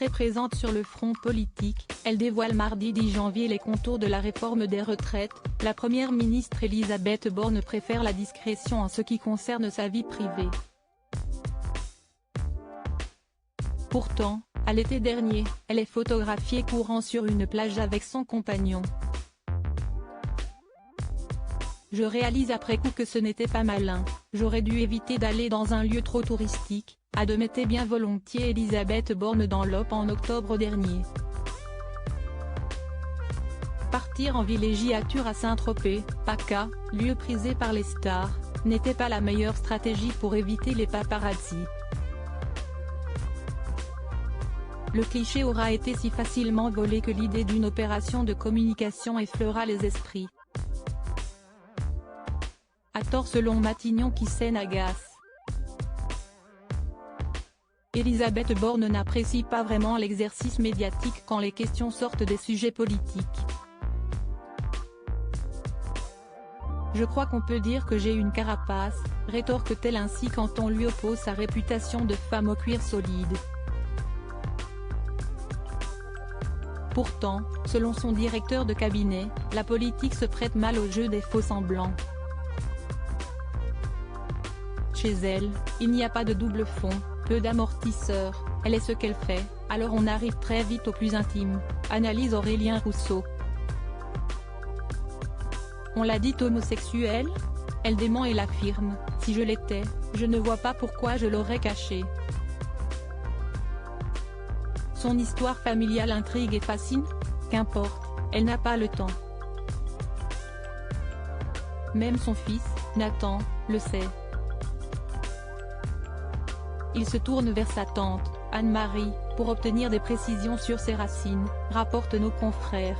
Très présente sur le front politique, elle dévoile mardi 10 janvier les contours de la réforme des retraites. La première ministre Elisabeth Borne préfère la discrétion en ce qui concerne sa vie privée. Pourtant, à l'été dernier, elle est photographiée courant sur une plage avec son compagnon. Je réalise après coup que ce n'était pas malin, j'aurais dû éviter d'aller dans un lieu trop touristique, admettait bien volontiers Elisabeth Borne dans l'Op en octobre dernier. Partir en villégiature à Saint-Tropez, PACA, lieu prisé par les stars, n'était pas la meilleure stratégie pour éviter les paparazzis. Le cliché aura été si facilement volé que l'idée d'une opération de communication effleura les esprits. À tort selon Matignon qui s'en agace. Elisabeth Borne n'apprécie pas vraiment l'exercice médiatique quand les questions sortent des sujets politiques. Je crois qu'on peut dire que j'ai une carapace, rétorque-t-elle ainsi quand on lui oppose sa réputation de femme au cuir solide. Pourtant, selon son directeur de cabinet, la politique se prête mal au jeu des faux-semblants. Chez elle, il n'y a pas de double fond, peu d'amortisseurs, elle est ce qu'elle fait, alors on arrive très vite au plus intime, analyse Aurélien Rousseau. On l'a dit homosexuelle ? Elle dément et l'affirme, si je l'étais, je ne vois pas pourquoi je l'aurais caché. Son histoire familiale intrigue et fascine ? Qu'importe, elle n'a pas le temps. Même son fils, Nathan, le sait. Il se tourne vers sa tante, Anne-Marie, pour obtenir des précisions sur ses racines, rapportent nos confrères.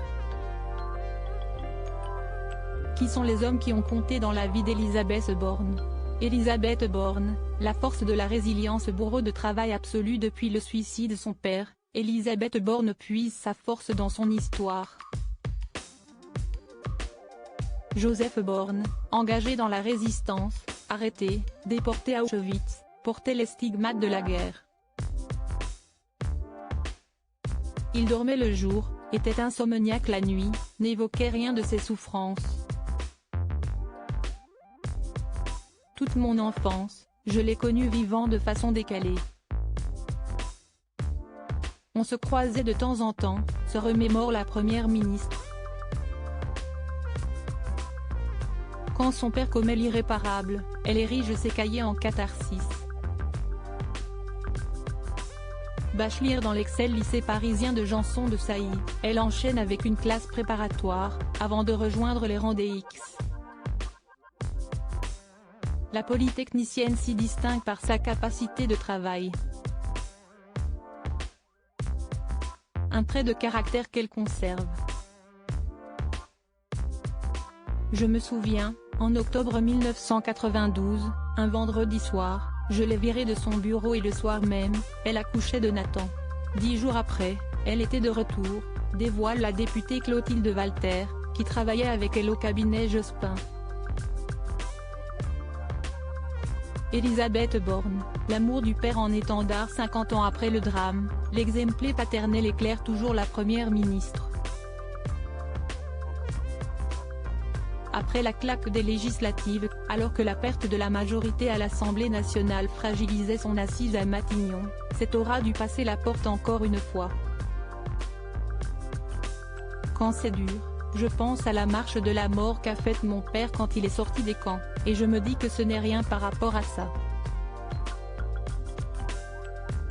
Qui sont les hommes qui ont compté dans la vie d'Elisabeth Borne ? Elisabeth Borne, la force de la résilience, bourreau de travail absolu depuis le suicide de son père, Elisabeth Borne puise sa force dans son histoire. Joseph Borne, engagé dans la résistance, arrêté, déporté à Auschwitz, portait les stigmates de la guerre. Il dormait le jour, était insomniaque la nuit, n'évoquait rien de ses souffrances. Toute mon enfance, je l'ai connu vivant de façon décalée. On se croisait de temps en temps, se remémore la première ministre. Quand son père commet l'irréparable, elle érige ses cahiers en catharsis. Bachelière dans l'excellent lycée parisien de Janson de Sailly, elle enchaîne avec une classe préparatoire, avant de rejoindre les rangs des X. La polytechnicienne s'y distingue par sa capacité de travail. Un trait de caractère qu'elle conserve. Je me souviens, en octobre 1992, un vendredi soir, je l'ai virée de son bureau et le soir même, elle accouchait de Nathan. 10 jours après, elle était de retour, dévoile la députée Clotilde Walter, qui travaillait avec elle au cabinet Jospin. Elisabeth Borne, l'amour du père en étendard 50 ans après le drame, l'exemplé paternel éclaire toujours la première ministre. Après la claque des législatives, alors que la perte de la majorité à l'Assemblée nationale fragilisait son assise à Matignon, cette aura dû passer la porte encore une fois. Quand c'est dur, je pense à la marche de la mort qu'a faite mon père quand il est sorti des camps, et je me dis que ce n'est rien par rapport à ça.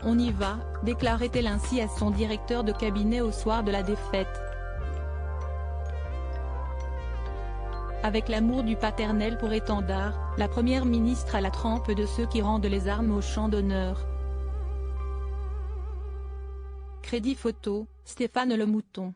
On y va, déclarait-elle ainsi à son directeur de cabinet au soir de la défaite. Avec l'amour du paternel pour étendard, la première ministre a la trempe de ceux qui rendent les armes au champ d'honneur. Crédit photo, Stéphane Le Mouton.